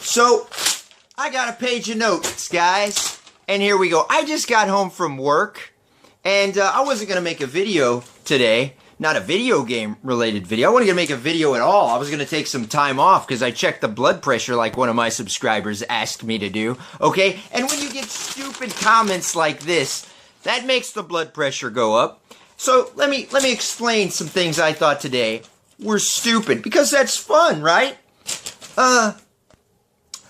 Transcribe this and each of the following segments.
So, I got a page of notes, guys, and here we go. I just got home from work, and I wasn't going to make a video today, not a video game related video. I wasn't going to make a video at all. I was going to take some time off because I checked the blood pressure like one of my subscribers asked me to do, okay? And when you get stupid comments like this, that makes the blood pressure go up. So let me explain some things I thought today were stupid, because that's fun, right?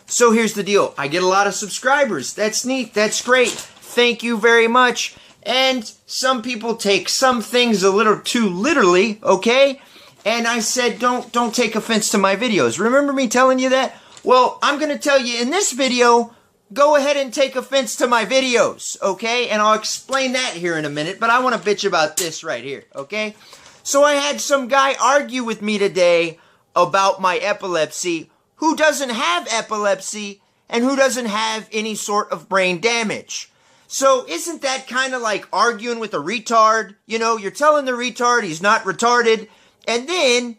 So here's the deal. I get a lot of subscribers. That's neat. That's great. Thank you very much. And some people take some things a little too literally, okay? And I said, don't take offense to my videos. Remember me telling you that? Well, I'm going to tell you in this video, go ahead and take offense to my videos, okay? And I'll explain that here in a minute, but I want to bitch about this right here, okay? So I had some guy argue with me today about my epilepsy, who doesn't have epilepsy and who doesn't have any sort of brain damage. So isn't that kind of like arguing with a retard? You know, you're telling the retard he's not retarded, and then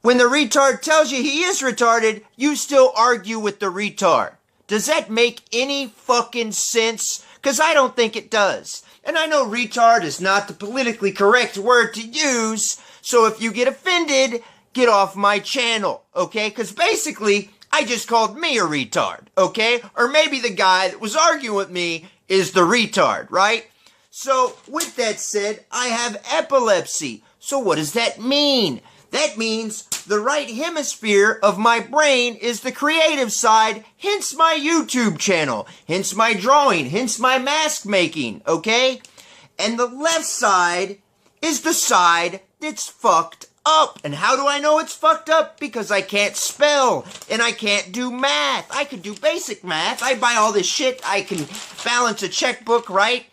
when the retard tells you he is retarded, you still argue with the retard. Does that make any fucking sense? Because I don't think it does. And I know retard is not the politically correct word to use, so if you get offended, get off my channel, okay? Because basically, I just called me a retard, okay? Or maybe the guy that was arguing with me is the retard, right? So, with that said, I have epilepsy. So what does that mean? That means the right hemisphere of my brain is the creative side, hence my YouTube channel, hence my drawing, hence my mask making, okay? And the left side is the side that's fucked up. And how do I know it's fucked up? Because I can't spell and I can't do math. I can do basic math. I buy all this shit. I can balance a checkbook, right?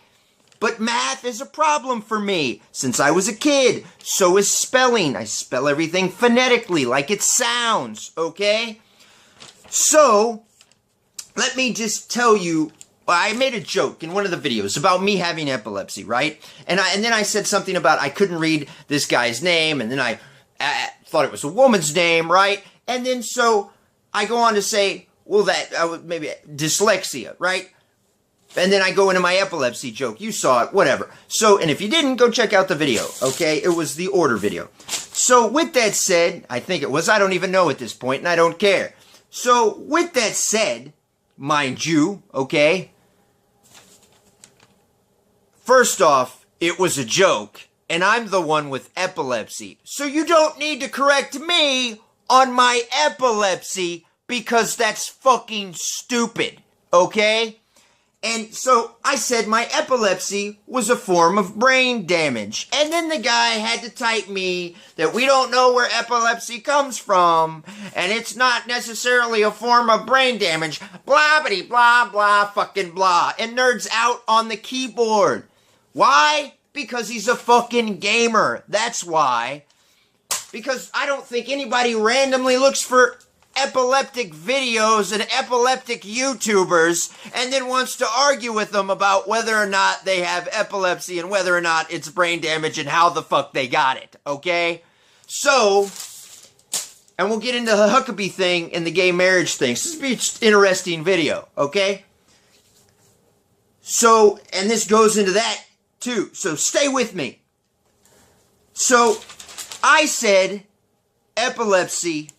But math is a problem for me since I was a kid. So is spelling. I spell everything phonetically like it sounds, okay? So, let me just tell you, I made a joke in one of the videos about me having epilepsy, right? And then I said something about I couldn't read this guy's name, and then I thought it was a woman's name, right? And then so I go on to say, well, that maybe dyslexia, right? And then I go into my epilepsy joke. You saw it, whatever. So, and if you didn't, go check out the video, okay? It was the order video. So, with that said, I think it was, I don't even know at this point, and I don't care. So, with that said, mind you, okay? First off, it was a joke, and I'm the one with epilepsy. So you don't need to correct me on my epilepsy, because that's fucking stupid, okay? And so I said my epilepsy was a form of brain damage. And then the guy had to type me that we don't know where epilepsy comes from, and it's not necessarily a form of brain damage. Blah, bitty, blah, blah, fucking blah. And nerds out on the keyboard. Why? Because he's a fucking gamer. That's why. Because I don't think anybody randomly looks for epileptic videos and epileptic YouTubers and then wants to argue with them about whether or not they have epilepsy and whether or not it's brain damage and how the fuck they got it, okay? So, and we'll get into the Huckabee thing and the gay marriage thing. This will be an interesting video, okay? So, and this goes into that too, so stay with me. So, I said epilepsy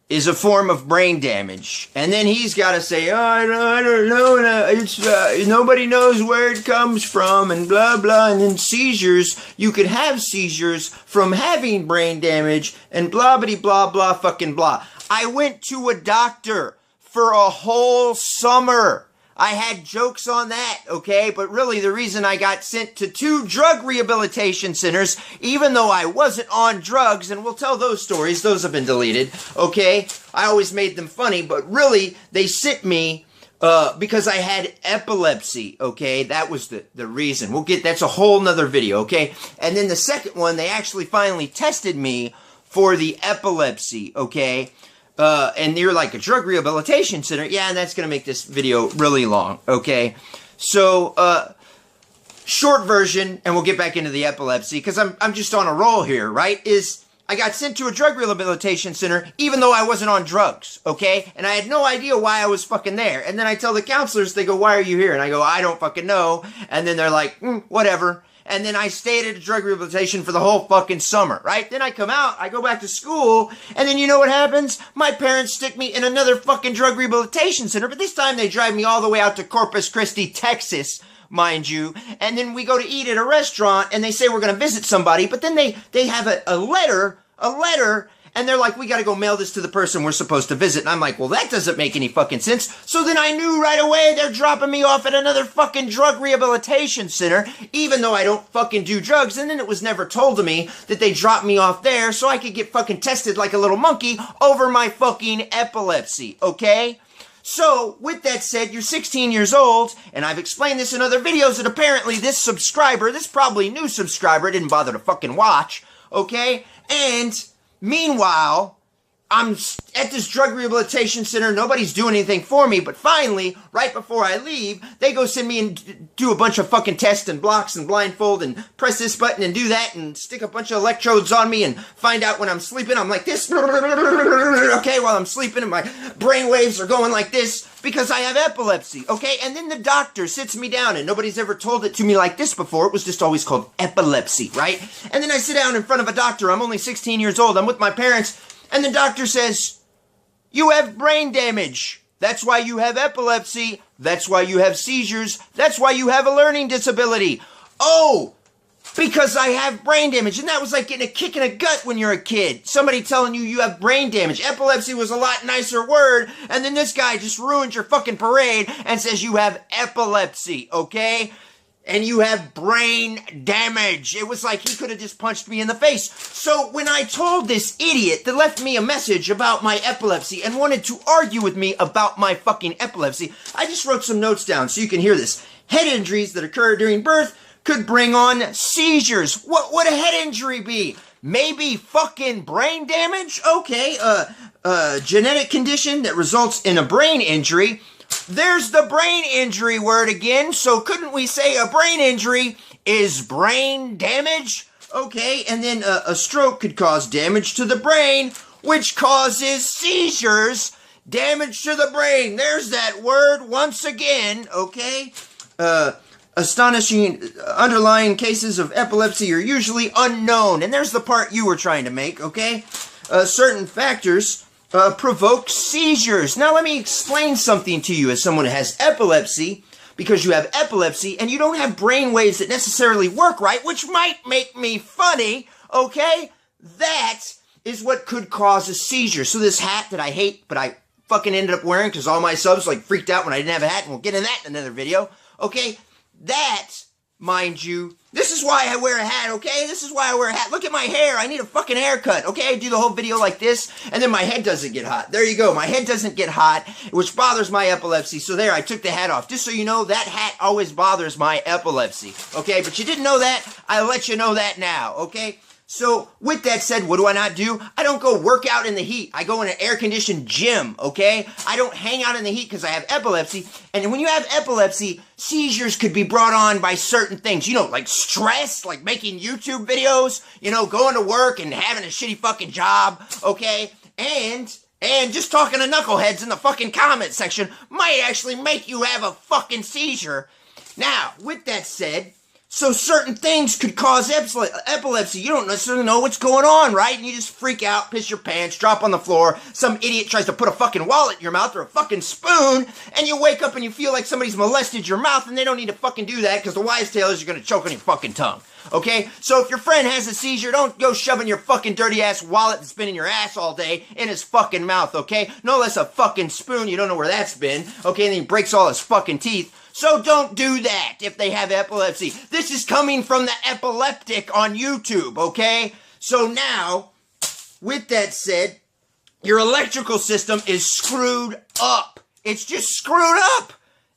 is a form of brain damage. And then he's got to say, oh, I don't know, it's, nobody knows where it comes from, and blah, blah. And then seizures, you could have seizures from having brain damage, and blah, bitty, blah, blah, fucking blah. I went to a doctor for a whole summer. I had jokes on that, okay? But really, the reason I got sent to 2 drug rehabilitation centers, even though I wasn't on drugs, and we'll tell those stories, those have been deleted, okay? I always made them funny, but really, they sent me because I had epilepsy, okay? That was the reason. That's a whole nother video, okay? And then the second one, they actually finally tested me for the epilepsy, okay? And you're like a drug rehabilitation center. Yeah, and that's going to make this video really long, okay? So, short version, and we'll get back into the epilepsy, because I'm just on a roll here, right? Is I got sent to a drug rehabilitation center even though I wasn't on drugs, okay? And I had no idea why I was fucking there. And then I tell the counselors, they go, why are you here? And I go, I don't fucking know. And then they're like, whatever. And then I stayed at a drug rehabilitation for the whole fucking summer, right? Then I come out, I go back to school, and then you know what happens? My parents stick me in another fucking drug rehabilitation center, but this time they drive me all the way out to Corpus Christi, Texas, mind you, and then we go to eat at a restaurant, and they say we're gonna visit somebody, but then they have a letter, and they're like, we gotta go mail this to the person we're supposed to visit. And I'm like, well, that doesn't make any fucking sense. So then I knew right away they're dropping me off at another fucking drug rehabilitation center, even though I don't fucking do drugs. And then it was never told to me that they dropped me off there so I could get fucking tested like a little monkey over my fucking epilepsy, okay? So, with that said, you're 16 years old, and I've explained this in other videos that apparently this subscriber, this probably new subscriber, didn't bother to fucking watch, okay? And meanwhile, I'm at this drug rehabilitation center. Nobody's doing anything for me. But finally, right before I leave, they go send me and do a bunch of fucking tests and blocks and blindfold and press this button and do that and stick a bunch of electrodes on me and find out when I'm sleeping. I'm like this, okay, while I'm sleeping and my brain waves are going like this because I have epilepsy, okay? And then the doctor sits me down, and nobody's ever told it to me like this before. It was just always called epilepsy, right? And then I sit down in front of a doctor. I'm only 16 years old. I'm with my parents. And the doctor says, you have brain damage. That's why you have epilepsy. That's why you have seizures. That's why you have a learning disability. Oh, because I have brain damage. And that was like getting a kick in the gut when you're a kid. Somebody telling you have brain damage. Epilepsy was a lot nicer word. And then this guy just ruins your fucking parade and says you have epilepsy, okay? And you have brain damage. It was like he could have just punched me in the face. So when I told this idiot that left me a message about my epilepsy and wanted to argue with me about my fucking epilepsy, I just wrote some notes down so you can hear this. Head injuries that occur during birth could bring on seizures. What would a head injury be? Maybe fucking brain damage? Okay, genetic condition that results in a brain injury. There's the brain injury word again, so couldn't we say a brain injury is brain damage? Okay, and then a stroke could cause damage to the brain, which causes seizures. Damage to the brain, there's that word once again, okay? Astonishing underlying cases of epilepsy are usually unknown, and there's the part you were trying to make, okay? Certain factors provoke seizures. Now let me explain something to you as someone who has epilepsy, because you have epilepsy and you don't have brain waves that necessarily work right, which might make me funny, okay? That is what could cause a seizure. So this hat that I hate, but I fucking ended up wearing because all my subs like freaked out when I didn't have a hat, and we'll get in that in another video, okay? That, mind you, this is why I wear a hat, okay? This is why I wear a hat. Look at my hair. I need a fucking haircut, okay? I do the whole video like this, and then my head doesn't get hot. There you go. My head doesn't get hot, which bothers my epilepsy. So there, I took the hat off. Just so you know, that hat always bothers my epilepsy, okay? But you didn't know that. I'll let you know that now, okay? So, with that said, what do I not do? I don't go work out in the heat. I go in an air-conditioned gym, okay? I don't hang out in the heat because I have epilepsy. And when you have epilepsy, seizures could be brought on by certain things. You know, like stress, like making YouTube videos, you know, going to work and having a shitty fucking job, okay? And just talking to knuckleheads in the fucking comment section might actually make you have a fucking seizure. Now, with that said, so certain things could cause epilepsy. You don't necessarily know what's going on, right? And you just freak out, piss your pants, drop on the floor. Some idiot tries to put a fucking wallet in your mouth or a fucking spoon, and you wake up and you feel like somebody's molested your mouth, and they don't need to fucking do that because the wise tale is you're going to choke on your fucking tongue. Okay? So if your friend has a seizure, don't go shoving your fucking dirty ass wallet that's been in your ass all day in his fucking mouth, okay? No less a fucking spoon, you don't know where that's been, okay? And then he breaks all his fucking teeth. So don't do that if they have epilepsy. This is coming from the Epileptic on YouTube, okay? So now, with that said, your electrical system is screwed up. It's just screwed up.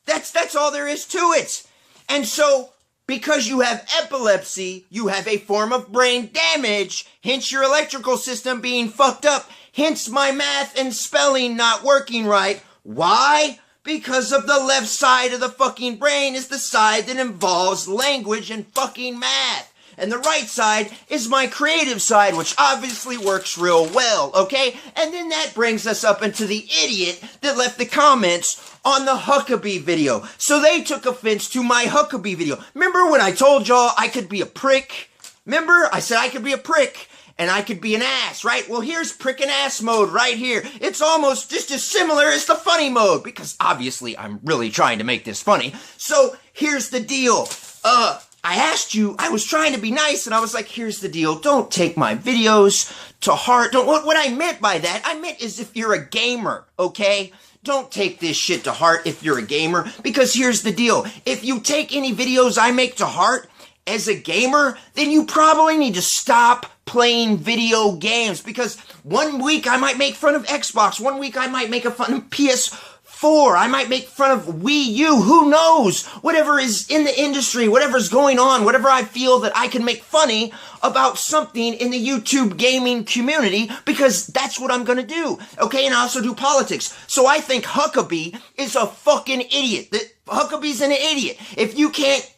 That's all there is to it. And so, because you have epilepsy, you have a form of brain damage, hence your electrical system being fucked up, hence my math and spelling not working right. Why? Because of the left side of the fucking brain is the side that involves language and fucking math. And the right side is my creative side, which obviously works real well, okay? And then that brings us up into the idiot that left the comments on the Huckabee video. So they took offense to my Huckabee video. Remember when I told y'all I could be a prick? Remember? I said I could be a prick. And I could be an ass, right? Well, here's prick and ass mode right here. It's almost just as similar as the funny mode, because obviously I'm really trying to make this funny. So here's the deal. I asked you, I was trying to be nice, and I was like, here's the deal. Don't take my videos to heart. What I meant by that, I meant is if you're a gamer, okay? Don't take this shit to heart if you're a gamer, because here's the deal. If you take any videos I make to heart as a gamer, then you probably need to stop playing video games, because one week I might make fun of Xbox, one week I might make fun of PS4, I might make fun of Wii U, who knows? Whatever is in the industry, whatever's going on, whatever I feel that I can make funny about something in the YouTube gaming community, because that's what I'm gonna do, okay? And I also do politics. So I think Huckabee is a fucking idiot. Huckabee's an idiot. If you can't,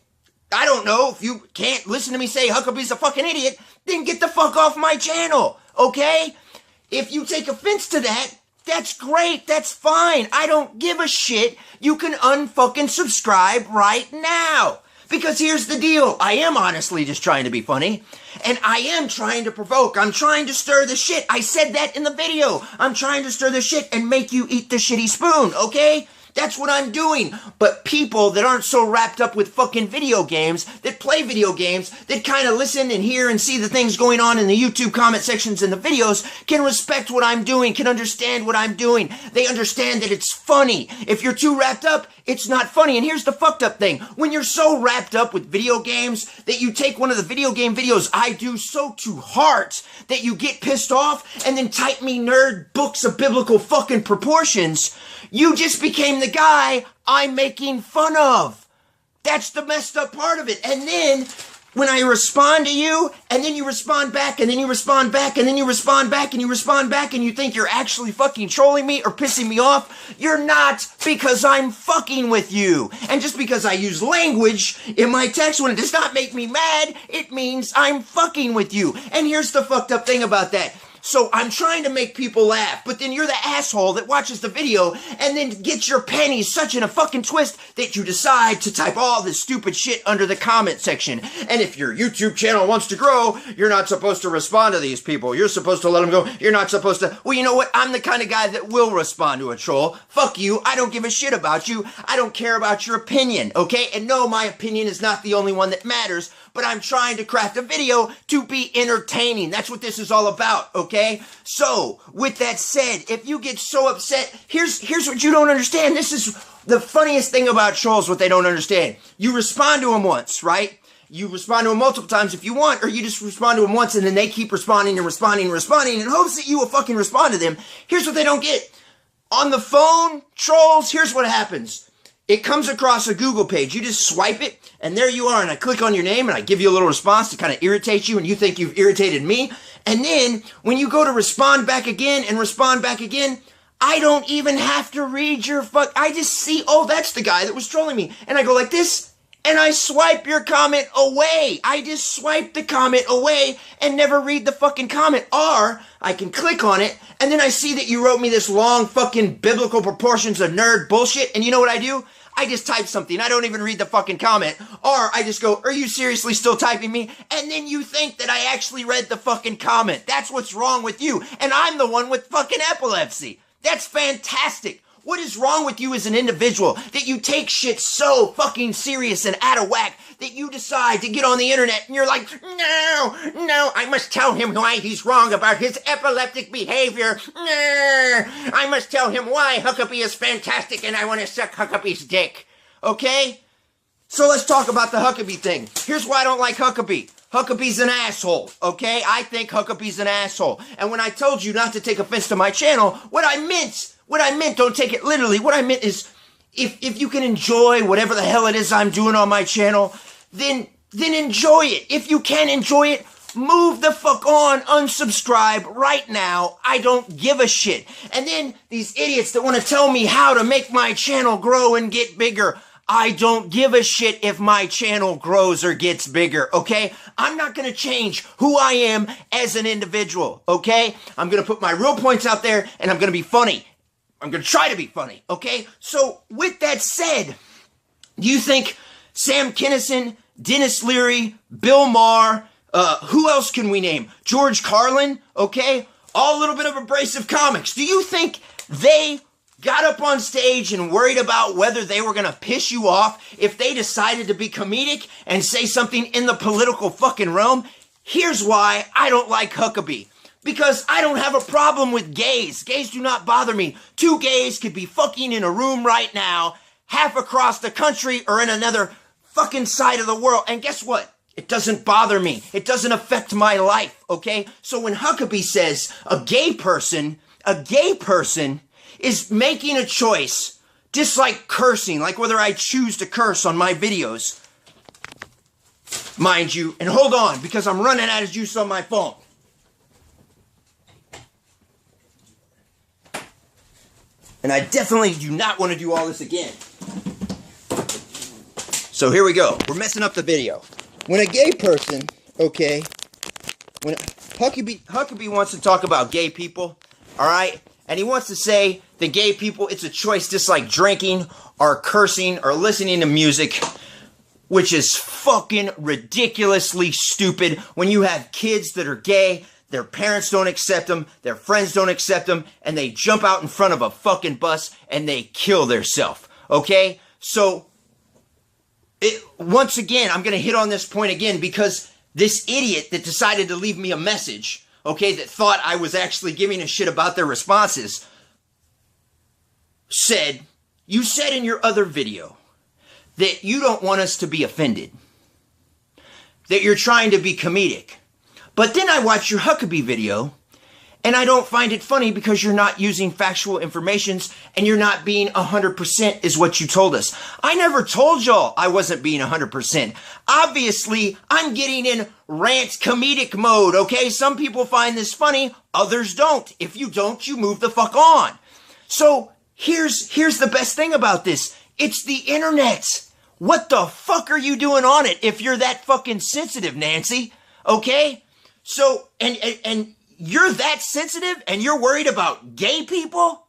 I don't know, if you can't listen to me say Huckabee's a fucking idiot, then get the fuck off my channel, okay? If you take offense to that, that's great, that's fine. I don't give a shit. You can unfucking subscribe right now. Because here's the deal. I am honestly just trying to be funny. And I am trying to provoke. I'm trying to stir the shit. I said that in the video. I'm trying to stir the shit and make you eat the shitty spoon, okay? That's what I'm doing. But people that aren't so wrapped up with fucking video games, that play video games, that kind of listen and hear and see the things going on in the YouTube comment sections and the videos, can respect what I'm doing, can understand what I'm doing. They understand that it's funny. If you're too wrapped up, it's not funny. And here's the fucked up thing. When you're so wrapped up with video games that you take one of the video game videos I do so to heart that you get pissed off and then type me nerd books of biblical fucking proportions, you just became the guy I'm making fun of. That's the messed up part of it. And then when I respond to you, and then you respond back, and then you respond back, and then you respond back, and you respond back, and you think you're actually fucking trolling me or pissing me off, you're not, because I'm fucking with you. And just because I use language in my text when it does not make me mad, it means I'm fucking with you. And here's the fucked up thing about that. So I'm trying to make people laugh, but then you're the asshole that watches the video and then gets your panties such in a fucking twist that you decide to type all this stupid shit under the comment section. And if your YouTube channel wants to grow, you're not supposed to respond to these people. You're supposed to let them go. You're not supposed to. Well, you know what? I'm the kind of guy that will respond to a troll. Fuck you. I don't give a shit about you. I don't care about your opinion, okay? And no, my opinion is not the only one that matters, but I'm trying to craft a video to be entertaining. That's what this is all about, okay? So, with that said, if you get so upset, here's what you don't understand. This is the funniest thing about trolls, what they don't understand. You respond to them once, right? You respond to them multiple times if you want, or you just respond to them once and then they keep responding and responding and responding in hopes that you will fucking respond to them. Here's what they don't get. On the phone, trolls, here's what happens. It comes across a Google page. You just swipe it, and there you are, and I click on your name, and I give you a little response to kind of irritate you, and you think you've irritated me. And then, when you go to respond back again, I don't even have to read your I just see, oh, that's the guy that was trolling me. And I go like this, and I swipe your comment away. I just swipe the comment away and never read the fucking comment. Or, I can click on it, and then I see that you wrote me this long fucking biblical proportions of nerd bullshit, and you know what I do? I just type something. I don't even read the fucking comment. Or I just go, are you seriously still typing me? And then you think that I actually read the fucking comment. That's what's wrong with you. And I'm the one with fucking epilepsy. That's fantastic. What is wrong with you as an individual that you take shit so fucking serious and out of whack that you decide to get on the internet and you're like, no, I must tell him why he's wrong about his epileptic behavior. I must tell him why Huckabee is fantastic and I want to suck Huckabee's dick. Okay? So let's talk about the Huckabee thing. Here's why I don't like Huckabee. Huckabee's an asshole, okay? I think Huckabee's an asshole. And when I told you not to take offense to my channel, what I meant, don't take it literally, what I meant is, if you can enjoy whatever the hell it is I'm doing on my channel, then enjoy it. If you can enjoy it, move the fuck on, unsubscribe right now. I don't give a shit. And then these idiots that want to tell me how to make my channel grow and get bigger, I don't give a shit if my channel grows or gets bigger, okay? I'm not gonna change who I am as an individual, okay? I'm gonna put my real points out there and I'm gonna be funny. I'm gonna try to be funny, okay? So with that said, do you think Sam Kinison, Dennis Leary, Bill Maher, who else can we name? George Carlin, okay? All a little bit of abrasive comics. Do you think they got up on stage and worried about whether they were gonna piss you off if they decided to be comedic and say something in the political fucking realm? Here's why I don't like Huckabee. Because I don't have a problem with gays. Gays do not bother me. Two gays could be fucking in a room right now, half across the country or in another fucking side of the world. And guess what? It doesn't bother me. It doesn't affect my life, okay? So when Huckabee says a gay person is making a choice, just like cursing, like whether I choose to curse on my videos, mind you, and hold on, because I'm running out of juice on my phone. And I definitely do not want to do all this again. So here we go. We're messing up the video. When a gay person, okay, when Huckabee wants to talk about gay people, all right, and he wants to say the gay people, it's a choice just like drinking or cursing or listening to music, which is fucking ridiculously stupid when you have kids that are gay, their parents don't accept them, their friends don't accept them, and they jump out in front of a fucking bus and they kill theirself, okay? So, once again, I'm going to hit on this point again because this idiot that decided to leave me a message, okay, that thought I was actually giving a shit about their responses, said, you said in your other video that you don't want us to be offended, that you're trying to be comedic. But then I watch your Huckabee video, and I don't find it funny because you're not using factual informations and you're not being 100% is what you told us. I never told y'all I wasn't being 100%. Obviously, I'm getting in rant comedic mode, okay? Some people find this funny, others don't. If you don't, you move the fuck on. So here's the best thing about this. It's the internet. What the fuck are you doing on it if you're that fucking sensitive, Nancy? Okay? So, and you're that sensitive and you're worried about gay people?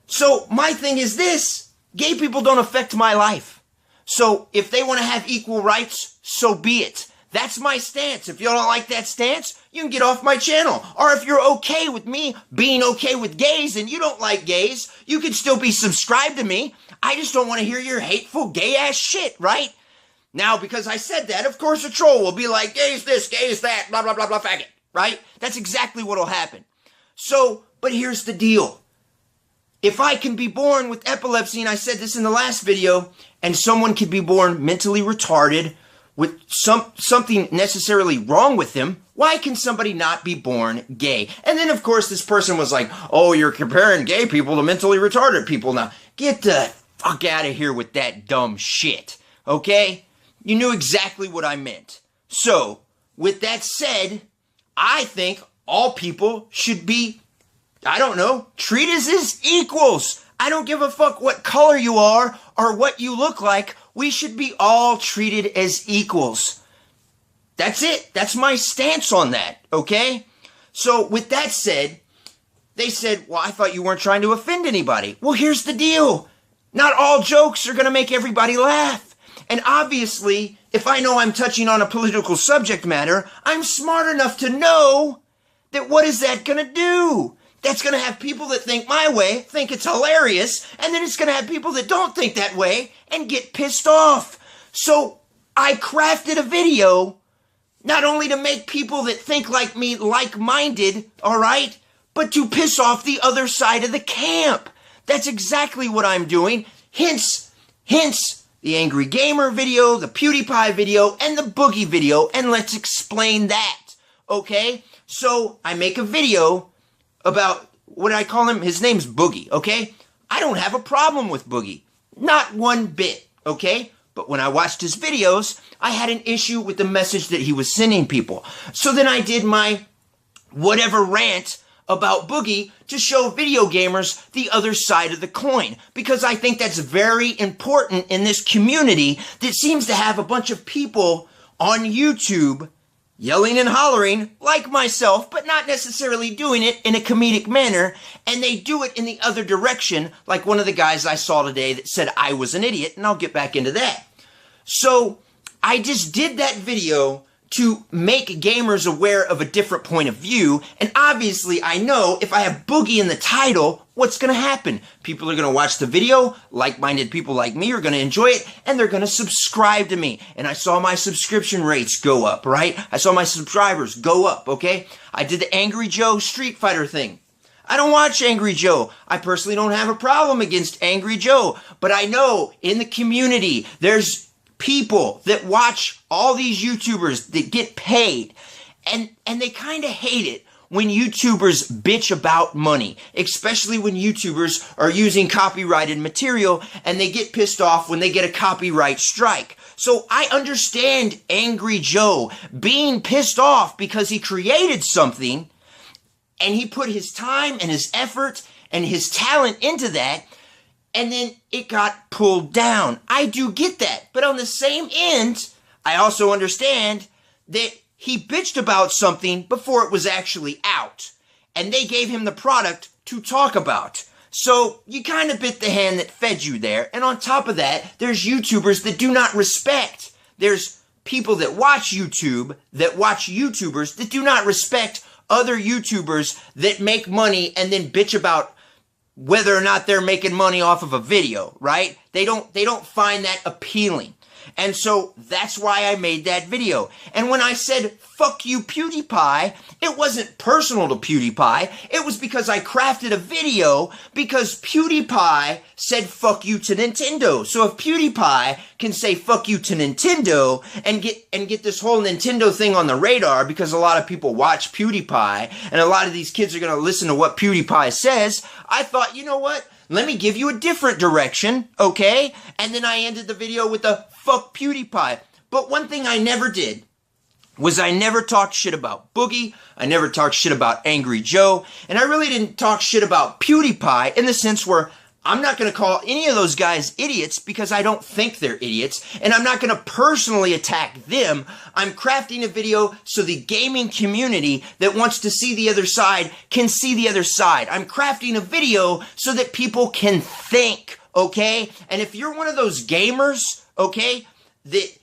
So my thing is this, gay people don't affect my life. So if they want to have equal rights, so be it. That's my stance. If you don't like that stance, you can get off my channel. Or if you're okay with me being okay with gays and you don't like gays, you can still be subscribed to me. I just don't want to hear your hateful gay ass shit, right? Now, because I said that, of course a troll will be like, gay's this, gay's that, blah, blah, blah, blah, faggot. Right? That's exactly what will happen. So, but here's the deal. If I can be born with epilepsy, and I said this in the last video, and someone can be born mentally retarded with something necessarily wrong with them, why can somebody not be born gay? And then, of course, this person was like, oh, you're comparing gay people to mentally retarded people now. Get the fuck out of here with that dumb shit. Okay? You knew exactly what I meant. So, with that said, I think all people should be, I don't know, treated as equals. I don't give a fuck what color you are or what you look like. We should be all treated as equals. That's it. That's my stance on that, okay? So with that said, they said, well, I thought you weren't trying to offend anybody. Well, here's the deal. Not all jokes are going to make everybody laugh. And obviously, if I know I'm touching on a political subject matter, I'm smart enough to know that what is that going to do? That's going to have people that think my way think it's hilarious, and then it's going to have people that don't think that way and get pissed off. So I crafted a video not only to make people that think like me like-minded, all right, but to piss off the other side of the camp. That's exactly what I'm doing. Hence, the Angry Gamer video, the PewDiePie video, and the Boogie video, and let's explain that, okay? So, I make a video about, what do I call him? His name's Boogie, okay? I don't have a problem with Boogie. Not one bit, okay? But when I watched his videos, I had an issue with the message that he was sending people. So then I did my whatever rant about Boogie to show video gamers the other side of the coin, because I think that's very important in this community that seems to have a bunch of people on YouTube yelling and hollering like myself, but not necessarily doing it in a comedic manner, and they do it in the other direction, like one of the guys I saw today that said I was an idiot, and I'll get back into that. So I just did that video to make gamers aware of a different point of view, and obviously I know if I have Boogie in the title, what's going to happen? People are going to watch the video, like-minded people like me are going to enjoy it, and they're going to subscribe to me. And I saw my subscription rates go up, right? I saw my subscribers go up, okay? I did the Angry Joe Street Fighter thing. I don't watch Angry Joe. I personally don't have a problem against Angry Joe, but I know in the community there's people that watch all these YouTubers that get paid, and they kind of hate it when YouTubers bitch about money, especially when YouTubers are using copyrighted material, and they get pissed off when they get a copyright strike. So I understand Angry Joe being pissed off because he created something and he put his time and his effort and his talent into that, and then it got pulled down. I do get that. But on the same end, I also understand that he bitched about something before it was actually out, and they gave him the product to talk about. So you kind of bit the hand that fed you there. And on top of that, there's YouTubers that do not respect. There's people that watch YouTube, that watch YouTubers that do not respect other YouTubers that make money and then bitch about whether or not they're making money off of a video, right? They don't find that appealing. And so that's why I made that video. And when I said, fuck you, PewDiePie, it wasn't personal to PewDiePie. It was because I crafted a video because PewDiePie said fuck you to Nintendo. So if PewDiePie can say fuck you to Nintendo and get this whole Nintendo thing on the radar, because a lot of people watch PewDiePie and a lot of these kids are going to listen to what PewDiePie says, I thought, you know what? Let me give you a different direction, okay? And then I ended the video with the fuck PewDiePie. But one thing I never did was I never talked shit about Boogie, I never talked shit about Angry Joe, and I really didn't talk shit about PewDiePie in the sense where I'm not going to call any of those guys idiots because I don't think they're idiots, and I'm not going to personally attack them. I'm crafting a video so the gaming community that wants to see the other side can see the other side. I'm crafting a video so that people can think, okay? And if you're one of those gamers, okay, that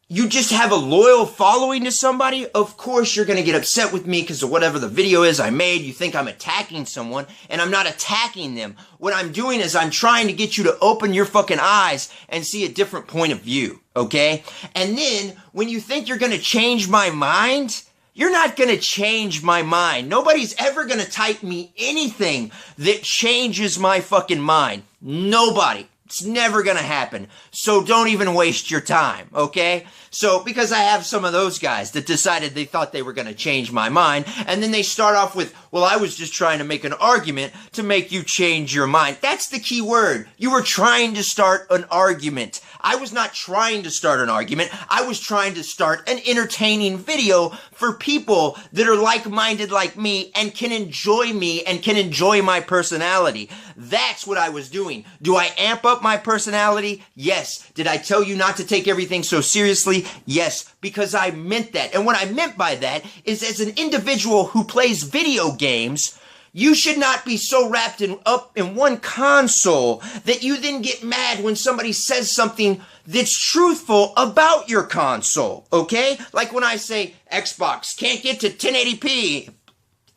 you just have a loyal following to somebody, of course you're going to get upset with me because of whatever the video is I made. You think I'm attacking someone, and I'm not attacking them. What I'm doing is I'm trying to get you to open your fucking eyes and see a different point of view, okay? And then when you think you're going to change my mind, you're not going to change my mind. Nobody's ever going to type me anything that changes my fucking mind. Nobody. It's never going to happen. So don't even waste your time, okay? So, because I have some of those guys that decided they thought they were going to change my mind, and then they start off with, well, I was just trying to make an argument to make you change your mind. That's the key word. You were trying to start an argument. I was not trying to start an argument. I was trying to start an entertaining video for people that are like-minded like me and can enjoy me and can enjoy my personality. That's what I was doing. Do I amp up my personality? Yes. Did I tell you not to take everything so seriously? Yes, because I meant that. And what I meant by that is, as an individual who plays video games, you should not be so wrapped up in one console that you then get mad when somebody says something that's truthful about your console, okay? Like when I say Xbox can't get to 1080p.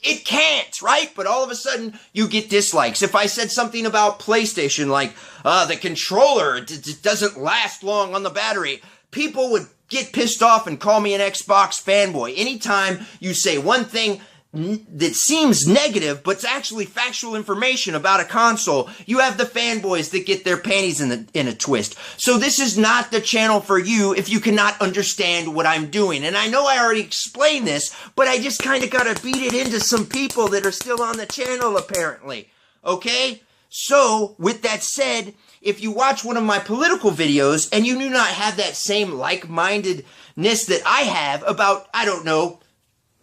It can't, right? But all of a sudden, you get dislikes. If I said something about PlayStation, like, the controller doesn't last long on the battery, people would get pissed off and call me an Xbox fanboy. Anytime you say one thing that seems negative, but it's actually factual information about a console, you have the fanboys that get their panties in a twist. So this is not the channel for you if you cannot understand what I'm doing. And I know I already explained this, but I just kind of got to beat it into some people that are still on the channel, apparently. Okay? So, with that said, if you watch one of my political videos and you do not have that same like-mindedness that I have about, I don't know,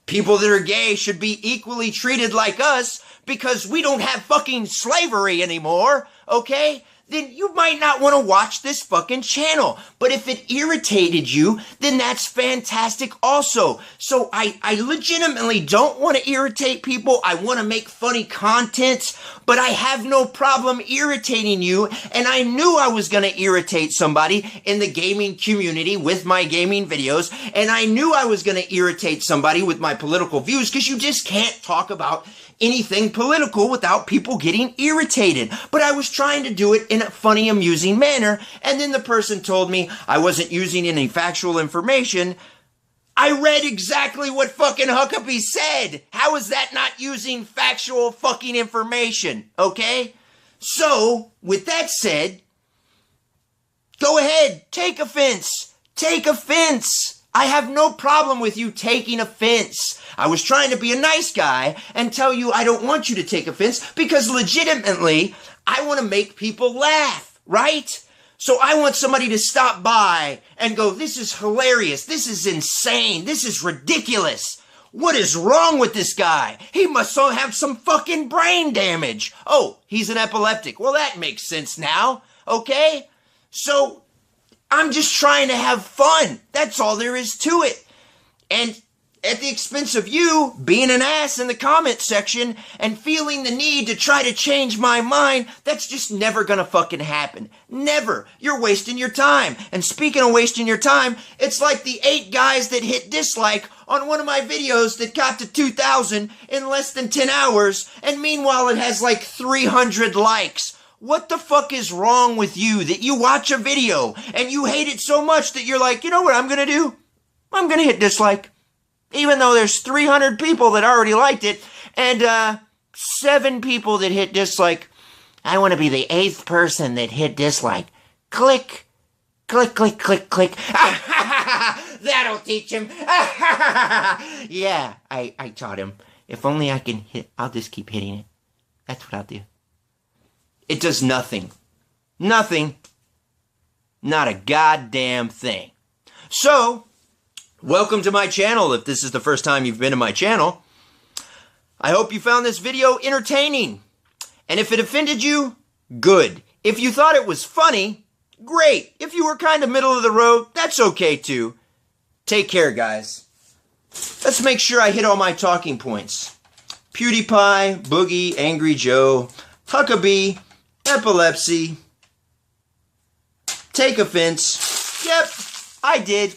people that are gay should be equally treated like us because we don't have fucking slavery anymore, okay? Then you might not want to watch this fucking channel. But if it irritated you, then that's fantastic also. So I legitimately don't want to irritate people. I want to make funny content, but I have no problem irritating you. And I knew I was going to irritate somebody in the gaming community with my gaming videos. And I knew I was going to irritate somebody with my political views because you just can't talk about anything political without people getting irritated. But I was trying to do it in a funny, amusing manner, and then the person told me I wasn't using any factual information. I read exactly what fucking Huckabee said. How is that not using factual fucking information? Okay? So, with that said, go ahead, take offense. Take offense. I have no problem with you taking offense. I was trying to be a nice guy and tell you I don't want you to take offense because legitimately, I want to make people laugh, right? So I want somebody to stop by and go, this is hilarious. This is insane. This is ridiculous. What is wrong with this guy? He must have some fucking brain damage. Oh, he's an epileptic. Well, that makes sense now, okay? So I'm just trying to have fun. That's all there is to it. And at the expense of you being an ass in the comment section and feeling the need to try to change my mind, that's just never gonna fucking happen. Never. You're wasting your time. And speaking of wasting your time, it's like the 8 guys that hit dislike on one of my videos that got to 2,000 in less than 10 hours, and meanwhile it has like 300 likes. What the fuck is wrong with you that you watch a video and you hate it so much that you're like, you know what I'm gonna do? I'm gonna hit dislike. Even though there's 300 people that already liked it, and 7 people that hit dislike. I want to be the 8th person that hit dislike. Click. Click, click, click, click. That'll teach him. Yeah, I taught him. If only I can hit, I'll just keep hitting it. That's what I'll do. It does nothing. Nothing. Not a goddamn thing. So, welcome to my channel if this is the first time you've been to my channel. I hope you found this video entertaining. And if it offended you, good. If you thought it was funny, great. If you were kind of middle of the road, that's okay too. Take care, guys. Let's make sure I hit all my talking points. PewDiePie, Boogie, Angry Joe, Huckabee, epilepsy. Take offense. Yep, I did.